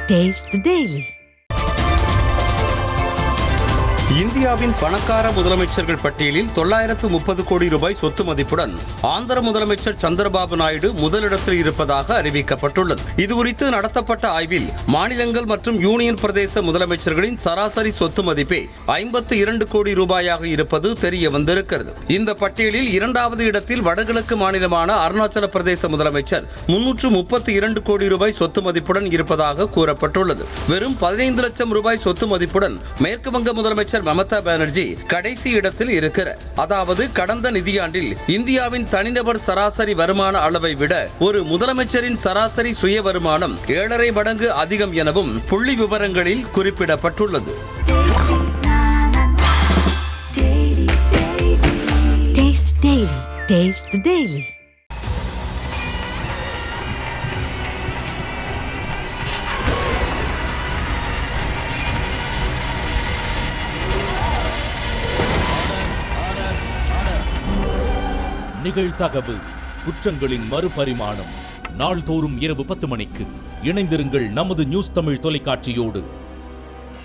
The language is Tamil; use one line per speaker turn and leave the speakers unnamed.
Taste the Daily.
இந்தியாவின் பணக்கார முதலமைச்சர்கள் பட்டியலில் 930 கோடி ரூபாய் சொத்து மதிப்புடன் ஆந்திர முதலமைச்சர் சந்திரபாபு நாயுடு முதலிடத்தில் இருப்பதாக அறிவிக்கப்பட்டுள்ளது. இதுகுறித்து நடத்தப்பட்ட ஆய்வில் மாநிலங்கள் மற்றும் யூனியன் பிரதேச முதலமைச்சர்களின் சராசரி சொத்து மதிப்பே 52 கோடி ரூபாயாக இருப்பது தெரிய வந்திருக்கிறது. இந்த பட்டியலில் இரண்டாவது இடத்தில் வடகிழக்கு மாநிலமான அருணாச்சல பிரதேச முதலமைச்சர் 332 கோடி ரூபாய் சொத்து மதிப்புடன் இருப்பதாக கூறப்பட்டுள்ளது. வெறும் 15 லட்சம் ரூபாய் சொத்து மதிப்புடன் மேற்கு வங்க முதலமைச்சர் மமதா பானர்ஜி கடைசி இடத்தில் இருக்கிறார். அதாவது கடந்த நிதியாண்டில் இந்தியாவின் தனிநபர் சராசரி வருமான அளவை விட ஒரு முதலமைச்சரின் சராசரி சுய வருமானம் 7.5 மடங்கு அதிகம் எனவும் புள்ளி விவரங்களில் குறிப்பிடப்பட்டுள்ளது.
Taste the Daily.
நிகழ்தகவு குற்றங்களின் மறுபரிமாணம் நாள்தோறும் இரவு 10 மணிக்கு இணைந்திருங்கள் நமது நியூஸ் தமிழ் தொலைக்காட்சியோடு.